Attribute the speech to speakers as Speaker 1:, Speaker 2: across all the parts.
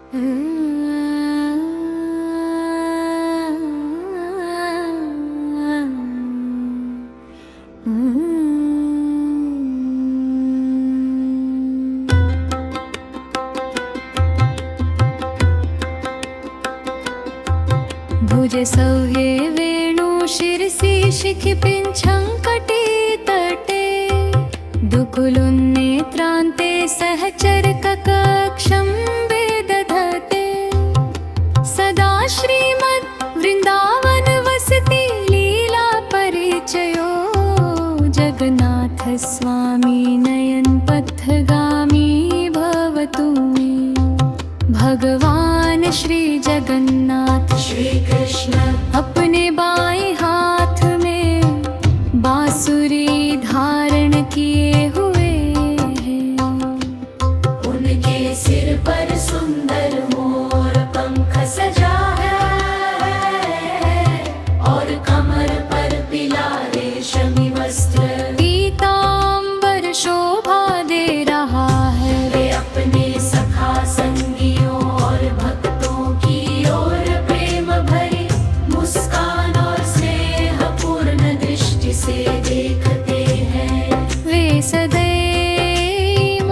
Speaker 1: भुजे सव्ये वेणु शिरसि शिखि पिञ्छङ्कटे तटे दुकुलुन्नेत्रान्ते सहचरककक्षं वेदधते सदा श्रीमद् वृन्दावन वसति लीला परिचयो जगन्नाथ स्वामी नयन पथगामी भवतु मे भगवान श्री जगन्नाथ श्री कृष्ण अपने बाएं हाथ में बांसुरी धारण किए हुए हैं। उनके सिर पर सुंदर मोर पंख सजा है और कमर पर पीला रेशमी वस्त्र पीतांबर शोभा दे रहा है। वे अपने सखा संगियों और भक्तों की ओर प्रेम भरी मुस्कान और स्नेहपूर्ण दृष्टि से देखते हैं। वे सदैव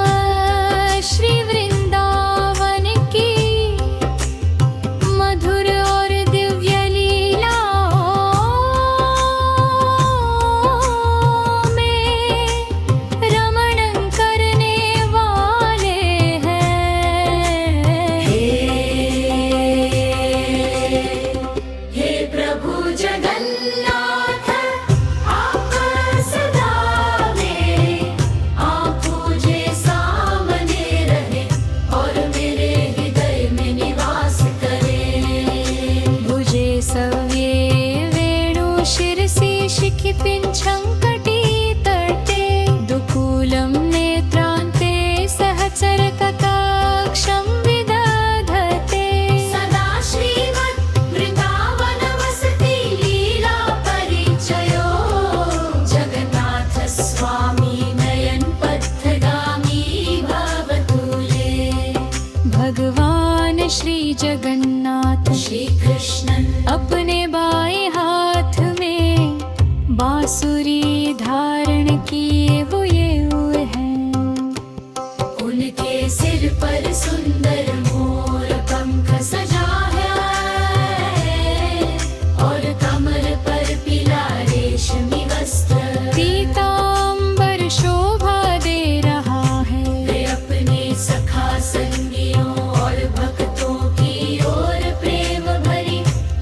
Speaker 1: श्री वृंदावन की मधुर और दिव्य लीलाओं में रमण करने वाले हैं। हे प्रभु जगन्नाथ आप सदा मेरी आँखों के सामने रहे और मेरे हृदय में निवास करें। भुजे सव्ये वेणु शिरसि शिखि पिञ्छङ्कटी तटे दुकूलं नेत्रान्ते सहचरकटाक्षं विदधते सदा श्रीमद् वृन्दावन वसति लीला परिचयो जगन्नाथ स्वामी नयन पथगामी भवतु मे भगवान श्री जगन्नाथ श्री कृष्ण अपने बाएं हाथ में बांसुरी धारण किए हुए हैं। उनके सिर पर सुंदर मोर पंख सजा है और कमर पर पीला रेशमी वस्त्र पीतांबर शोभा दे रहा है। वे अपने सखा संगियों और भक्तों की ओर प्रेम भरी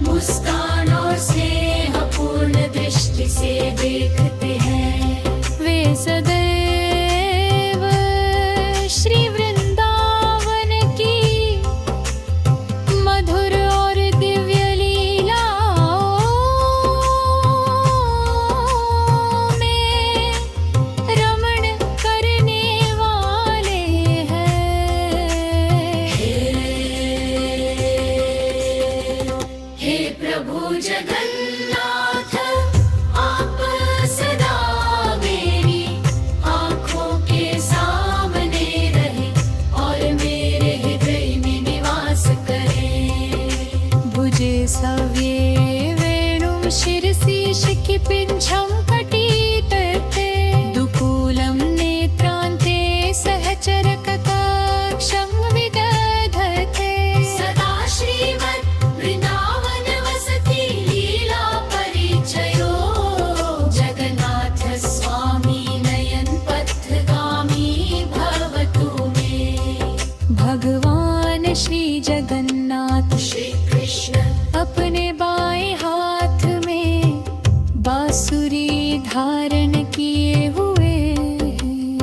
Speaker 1: मुस्कान और स्नेहपूर्ण दृष्टि से देखते हैं। वे सदैव श्री वृंदावन की मधुर और दिव्य लीलाओं में रमण करने वाले हैं। हे प्रभु जगन्नाथ आप सदा मेरी आँखों के सामने रहे और मेरे हृदय में निवास करें। भुजे सव्ये वेणु शिरसि शिखि पिञ्छङ्कटी तटे दुकूलं नेत्रान्ते सहचरकटाक्षं विदधते सदा श्रीमद् वृन्दावन वसति लीला परिचयो जगन्नाथ स्वामी नयन पथगामी भवतु मे भगवान श्री जगन्नाथ श्री कृष्ण अपने बाएं हाथ में बांसुरी धारण किए हुए हैं।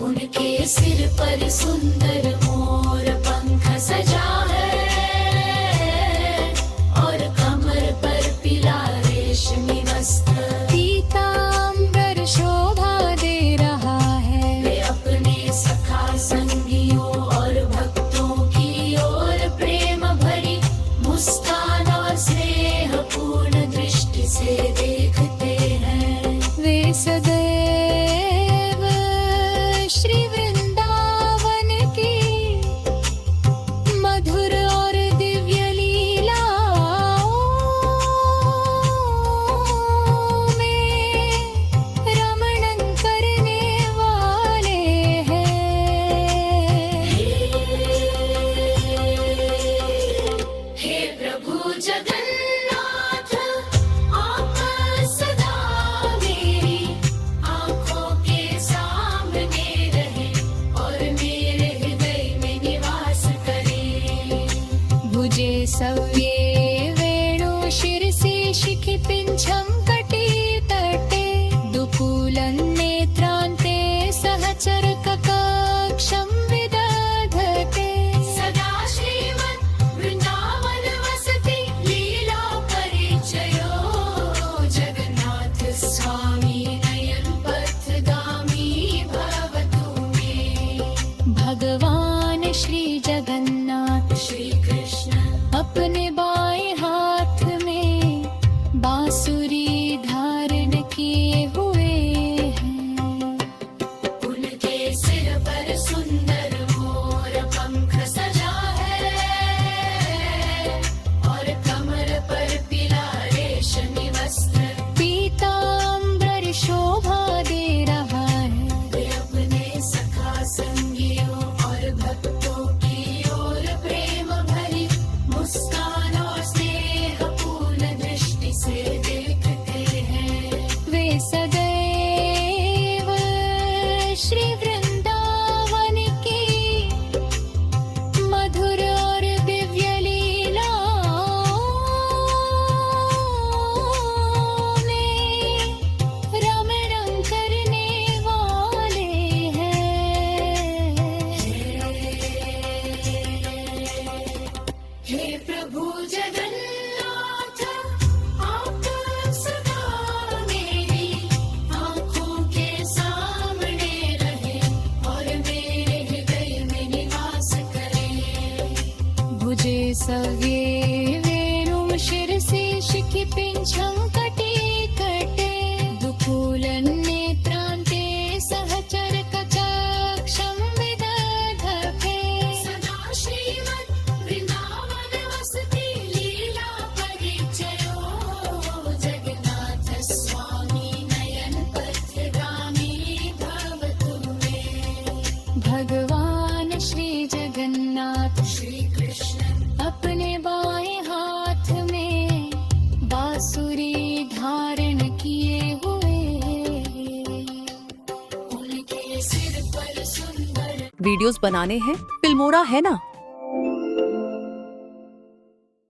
Speaker 1: उनके सिर पर सुंदर मोर पंख सजा है और कमर पर पीला रेशमी वस्त्र पीतांबर शोभा दे रहा है। वे अपने सखा संगियों और भक्तों की ओर प्रेम भरी मुस्कान और स्नेहपूर्ण दृष्टि से देखते हैं। वे सदैव श्री वृंदावन की सव्ये वेणु शिरसि शिखि पिञ्छं कटी तटे दुकूलं नेत्रान्ते सहचरकक्षं विदधते सदा श्रीमद्वृन्दावन वसति लीला परिचयो जगन्नाथ स्वामी नयन पथगामी भवतु मे भगवान श्री जगन्नाथ श्री कृष्ण अपने बाएं हाथ में बांसुरी धारण किए हुए हैं उनके सिर पर सुंदर मोर पंख सजा है और कमर पर पीला रेशमी वस्त्र पीतांबर शोभा दे रहा है वे अपने सखा संगियों और भक्तों की ओर प्रेम भरी मुस्कान और स्नेहपूर्ण दृष्टि से देखते हैं वे सदैव श्री वृंदावन की मधुर और दिव्य लीलाओं में रमण करने वाले हैं हे प्रभु जगन्नाथ आप सदा मेरी आँखों के सामने रहे और मेरे हृदय में निवास करें भुजे सव्ये वेणुं शिरसि शिखि पिञ्छं कटी कटे दुकूलं नेत्रान्ते सहचरकक्षं विदधते सदा श्रीमद्वृन्दावन वसति लीला परिचयो जगन्नाथ स्वामी नयन पथगामी भवतु मे भगवान श्री जगन्नाथ श्री कृष्ण अपने बाएं हाथ में बांसुरी धारण किए हुए उनके सिर पर सुंदर
Speaker 2: वीडियोस बनाने हैं फिल्मोरा है ना।